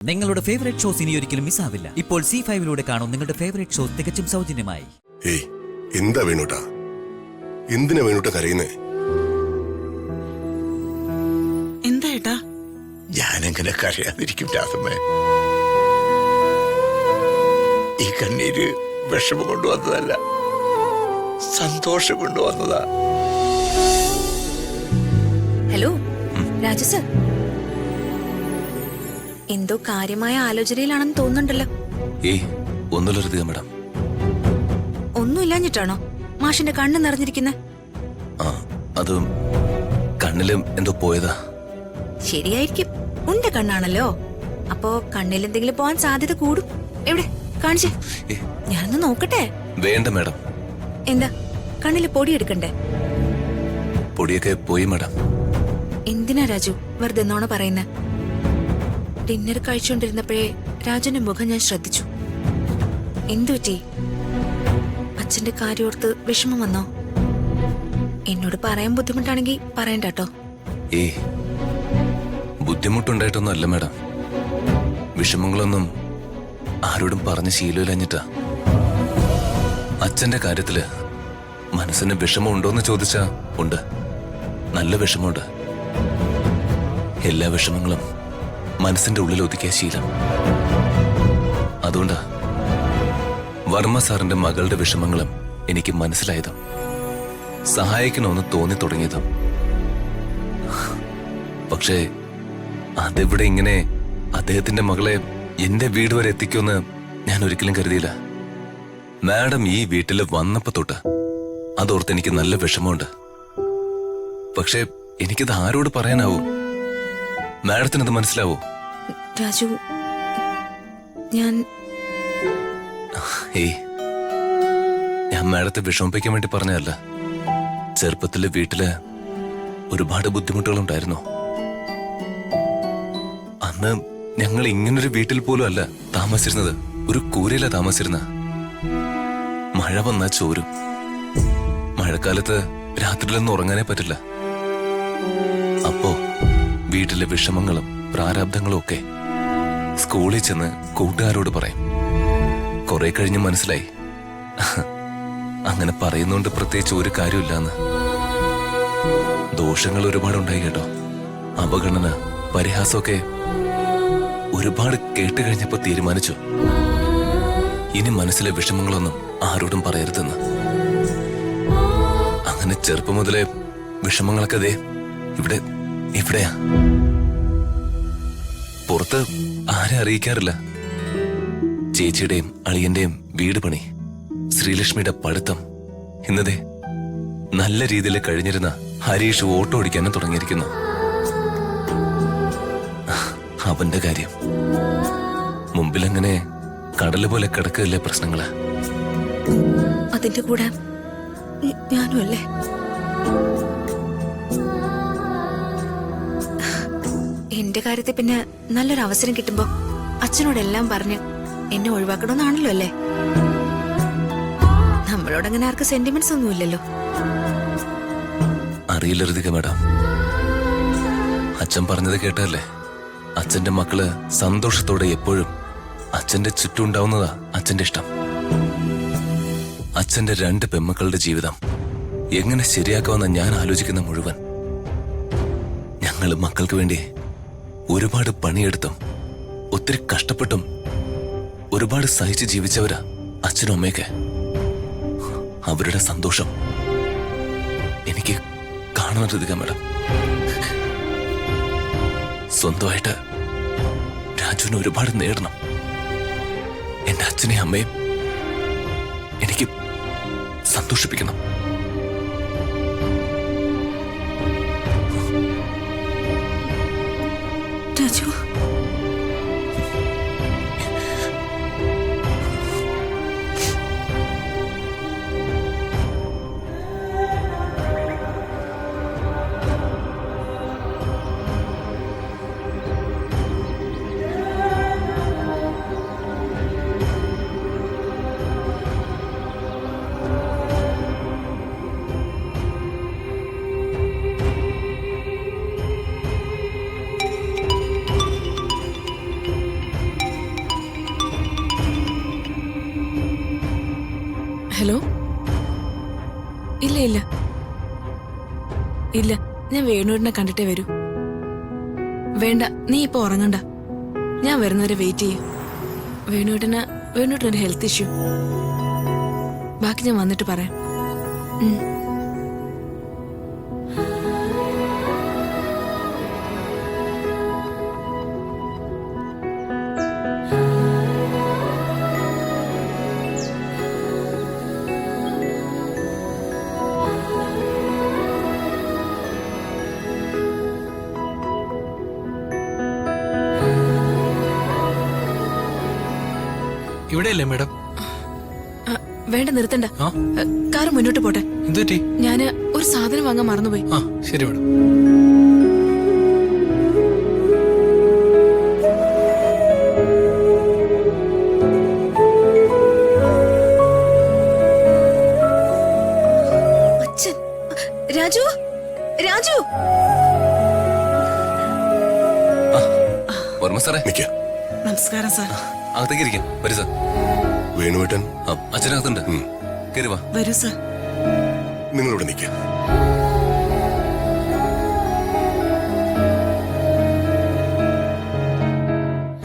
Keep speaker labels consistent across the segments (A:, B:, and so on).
A: നിങ്ങളുടെ favourite shows ഇനി ഒരിക്കലും മിസ്സാവില്ല. ഇപ്പോൾ C5 കാണും നിങ്ങളുടെ ഫേവറേറ്റ് ഷോസ് തികച്ചും സൗജന്യമായി.
B: ഏയ് എന്താ വേണുട്ടാ, എന്തിനാ വേണുട്ടാ കരയുന്നേ?
C: എന്താ ഏട്ടാ?
D: ഞാനെങ്ങനെ കരയാതിരിക്കും രാധമ്മേ? ഈ കണ്ണീര് വിഷമം കൊണ്ടുവന്നതല്ല, സന്തോഷം കൊണ്ടുവന്നതാ.
E: ഹലോ രാജു സർ, എന്തോ കാര്യമായ ആലോചനയിലാണെന്ന് തോന്നുന്നുണ്ടല്ലോ.
F: ഏയ് ഒന്നുമില്ല മാഡം.
E: ഒന്നുമില്ലാഞ്ഞിട്ടാണോ മാഷിന്റെ കണ്ണ് നിറഞ്ഞിരിക്കുന്നെ?
F: ആ അത് കണ്ണിലും എന്തോ പോയതാ.
E: ശരിയായിരിക്കും, ഉണ്ട കണ്ണാണല്ലോ. അപ്പോ കണ്ണിൽ എന്തെങ്കിലും പോവാൻ സാധ്യത കൂടും. എവിടെ കാണിച്ചേ, ഞാനൊന്ന് നോക്കട്ടെ.
F: വേണ്ട മാഡം.
E: എന്താ കണ്ണില് പൊടി എടുക്കണ്ടേ?
F: പൊടിയൊക്കെ പോയി മാഡം.
E: എന്തിനാ രാജു വെറുതെ നോണ പറയുന്നേ? ഡിന്നർ കഴിച്ചുകൊണ്ടിരുന്നപ്പോഴേ രാജുന്റെ മുഖം ഞാൻ ശ്രദ്ധിച്ചു. എന്തു പറ്റി? അച്ഛന്റെ കാര്യോർത്ത് വിഷമം വന്നോ? എന്നോട് പറയാൻ ബുദ്ധിമുട്ടാണെങ്കിൽ പറയണ്ട കേട്ടോ.
F: ഏയ് ബുദ്ധിമുട്ടുണ്ടായിട്ടൊന്നും അല്ല മാഡം. വിഷമങ്ങളൊന്നും ആരോടും പറഞ്ഞ് ശീലമില്ലഞ്ഞിട്ടാ. അച്ഛന്റെ കാര്യത്തില് മനസ്സിന് വിഷമം ഉണ്ടോന്ന് ചോദിച്ചാ ഉണ്ട്, നല്ല വിഷമമുണ്ട്. എല്ലാ വിഷമങ്ങളും മനസ്സിന്റെ ഉള്ളിൽ ഒതുക്കിയ ശീലം. അതുകൊണ്ടാ വർമ്മ സാറിന്റെ മകളുടെ വിഷമങ്ങളും എനിക്ക് മനസ്സിലായതും സഹായിക്കണമെന്ന് തോന്നി തുടങ്ങിയതും. പക്ഷേ അതെവിടെ ഇങ്ങനെ അദ്ദേഹത്തിന്റെ മകളെ എന്റെ വീട് വരെ എത്തിക്കുമെന്ന് ഞാൻ ഒരിക്കലും കരുതിയില്ല. മാഡം ഈ വീട്ടിൽ വന്നപ്പോ തൊട്ട് അതോർത്ത് എനിക്ക് നല്ല വിഷമമുണ്ട്. പക്ഷേ എനിക്കത് ആരോട് പറയാനാവും? മാഡത്തിനത് മനസ്സിലാവോ?
E: രാജു, ഞാൻ
F: മാഡത്തെ വിഷമിപ്പിക്കാൻ വേണ്ടി പറഞ്ഞതല്ല. ചെറുപ്പത്തില് വീട്ടില് ഒരുപാട് ബുദ്ധിമുട്ടുകളുണ്ടായിരുന്നു. അന്ന് ഞങ്ങൾ ഇങ്ങനൊരു വീട്ടിൽ പോലും അല്ല താമസിച്ചിരുന്നത്, ഒരു കൂരയില താമസിച്ചിരുന്ന. മഴ വന്നാ ചോരും. മഴക്കാലത്ത് രാത്രിയിലൊന്നും ഉറങ്ങാനേ പറ്റില്ല. അപ്പോ വീട്ടിലെ വിഷമങ്ങളും പ്രാരാബ്ദങ്ങളും ഒക്കെ സ്കൂളിൽ ചെന്ന് കൂട്ടുകാരോട് പറയും. കുറെ കഴിഞ്ഞ് മനസ്സിലായി അങ്ങനെ പറയുന്നോണ്ട് പ്രത്യേകിച്ച് ഒരു കാര്യമില്ലാന്ന്. ദോഷങ്ങൾ ഒരുപാടുണ്ടായി കേട്ടോ. അവഗണന, പരിഹാസമൊക്കെ ഒരുപാട് കേട്ട് കഴിഞ്ഞപ്പോ തീരുമാനിച്ചു ഇനി മനസ്സിലെ വിഷമങ്ങളൊന്നും ആരോടും പറയരുതെന്ന്. അങ്ങനെ ചെറുപ്പം മുതലേ വിഷമങ്ങളൊക്കെ ദേ ഇവിടെയാ. പുറത്ത് ആരെ അറിയിക്കാറില്ല. ചേച്ചിയുടെയും അളിയന്റെയും വീട് പണി, ശ്രീലക്ഷ്മിയുടെ പഠിത്തം, ഇന്നതേ നല്ല രീതിയിൽ കഴിഞ്ഞിരുന്ന ഹരീഷ് ഓട്ടോ ഓടിക്കാനും തുടങ്ങിയിരിക്കുന്നു. അവന്റെ കാര്യം മുമ്പിലങ്ങനെ കടല് പോലെ കിടക്കില്ലേ പ്രശ്നങ്ങള്.
E: അതിന്റെ കൂടെ ഞാനും അല്ലേ. എന്റെ കാര്യത്തിൽ പിന്നെ നല്ലൊരു അവസരം കിട്ടുമ്പോ അച്ഛനോടെല്ലാം പറഞ്ഞ് എന്നെ ഒഴിവാക്കണമെന്നാണല്ലോ അല്ലേ? നമ്മളോടങ്ങനെ ആർക്ക് സെന്റിമെന്റ്സ് ഒന്നുമില്ലല്ലോ.
F: അറിയില്ല ഋതിക മാഡം, അച്ഛൻ പറഞ്ഞത് കേട്ടല്ലേ. അച്ഛന്റെ മക്കള് സന്തോഷത്തോടെ എപ്പോഴും അച്ഛന്റെ ചുറ്റും ഉണ്ടാവുന്നതാ അച്ഛന്റെ ഇഷ്ടം. അച്ഛന്റെ 2 പെമ്മക്കളുടെ ജീവിതം എങ്ങനെ ശരിയാക്കാമെന്ന ഞാൻ ആലോചിക്കുന്ന മുഴുവൻ. ഞങ്ങള് മക്കൾക്ക് വേണ്ടി ഒരുപാട് പണിയെടുത്തും ഒത്തിരി കഷ്ടപ്പെട്ടും ഒരുപാട് സഹിച്ച് ജീവിച്ചവരാ അച്ഛനും അമ്മയൊക്കെ. അവരുടെ സന്തോഷം എനിക്ക് കാണാൻ ഋതിക മാഡം. സ്വന്തമായിട്ട് രാജുവിന് ഒരുപാട് നേടണം. എന്റെ അച്ഛനെയും അമ്മയും എനിക്ക് സന്തോഷിപ്പിക്കണം.
E: രാജു,
C: ഹലോ? ഇല്ല ഇല്ല ഇല്ല, ഞാൻ വേണുവിനെ കണ്ടിട്ടേ വരൂ. വേണ്ട, നീ ഇപ്പൊ ഉറങ്ങണ്ട. ഞാൻ വരുന്നവരെ വെയിറ്റ് ചെയ്യ. വേണുവിട്ടൊരു ഹെൽത്ത് ഇഷ്യൂ. ബാക്കി ഞാൻ വന്നിട്ട് പറയാം.
G: ഇവിടെയല്ലേ മേഡം?
C: വേണ്ട, നിർത്തണ്ട. കാറ് മുന്നോട്ട് പോട്ടെ.
G: എന്തുപറ്റി?
C: ഞാന് ഒരു സാധനം വാങ്ങാൻ മറന്നുപോയി.
G: ആ ശരി മേഡം.
E: അച്ഛൻ, രാജു, രാജു.
F: വർമ്മ സാറേ,
B: നിക്ക.
C: നമസ്കാരം സാർ.
F: അകത്തേക്ക് ഇരിക്കാം. വരൂ സാർ.
B: വേണുവേട്ടൻ
F: അച്ഛനകത്തുണ്ട്. കയറി വാ.
C: വരൂ സാർ.
B: നിങ്ങളിവിടെ നിക്ക.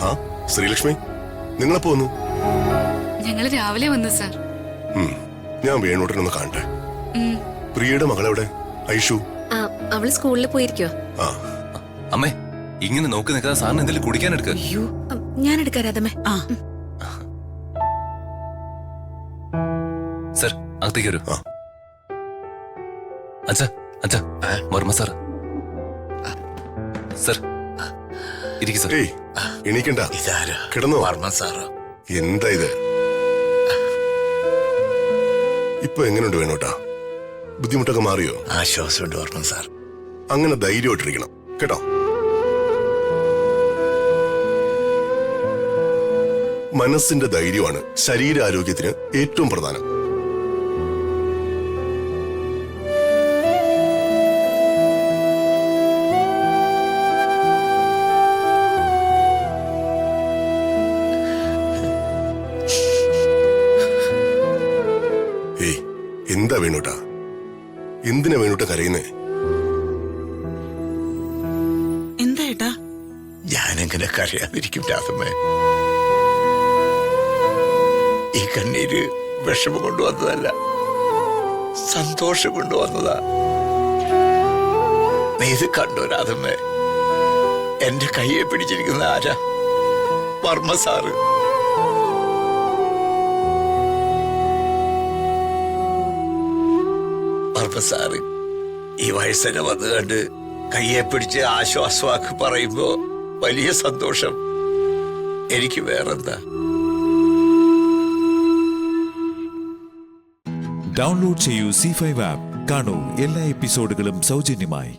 B: ആ ശ്രീലക്ഷ്മി, നിങ്ങളെപ്പോ വന്നു?
H: ഞങ്ങള് രാവിലെ വന്നു സാർ.
B: ഞാൻ വേണുവേട്ടനൊന്ന് കാണട്ടെ. പ്രിയയുടെ മകളെവിടെ? ഐഷു.
E: അവള് സ്കൂളിൽ പോയിരിക്കോ?
B: ആ
F: അമ്മേ, ഇങ്ങനെ നോക്കി നിൽക്കാതെ സാറിന് എന്തെങ്കിലും കുടിക്കാൻ എടുക്ക.
E: ഞാൻ എടുക്കാം രാധമ്മേ.
F: സർ, അകത്തേക്ക് വരൂ.
B: ആ.
F: അച്ഛാ, വർമ്മ സാർ. സർ, ഇരിക്കും സർ.
B: ഏയ് എണീക്കണ്ട.
D: ഇതാരാ?
B: കിടന്നോ?
D: വർമ്മ സാറ്.
B: എന്താ ഇത്? ഇപ്പൊ എങ്ങനെയുണ്ട് വേണോട്ടാ? ബുദ്ധിമുട്ടൊക്കെ മാറിയോ?
D: ആശ്വാസമുണ്ട് വർമ്മ സാർ.
B: അങ്ങനെ ധൈര്യമായിട്ടിരിക്കണം കേട്ടോ. മനസ്സിന്റെ ധൈര്യമാണ് ശരീരാരോഗ്യത്തിന് ഏറ്റവും പ്രധാനം. ഏയ് എന്താ വേണൂട്ടാ? എന്തിനാ വേണൂട്ട കരയുന്നേ?
C: എന്താ ഏട്ടാ?
D: ഞാനെങ്ങനെ കരയാതിരിക്കും രാധമ്മേ? ഈ കണ്ണീര് വിഷമം കൊണ്ടുവന്നതല്ല, സന്തോഷം കൊണ്ടുവന്നതാ. നീ ഇത് കണ്ടോ രാധമ്മേ? എന്റെ കയ്യെ പിടിച്ചിരിക്കുന്ന ആരാ? വർമ്മ സാറ്. വർമ്മ സാറ് ഈ വയസ്സനെ വന്നു കണ്ട് കയ്യെ പിടിച്ച് ആശ്വാസവാക്ക് പറയുമ്പോ വലിയ സന്തോഷം. എനിക്ക് വേറെന്താ?
I: ഡൗൺലോഡ് ചെയ്യൂ C5 ആപ്പ്. കാണൂ എല്ലാ എപ്പിസോഡുകളും സൗജന്യമായി.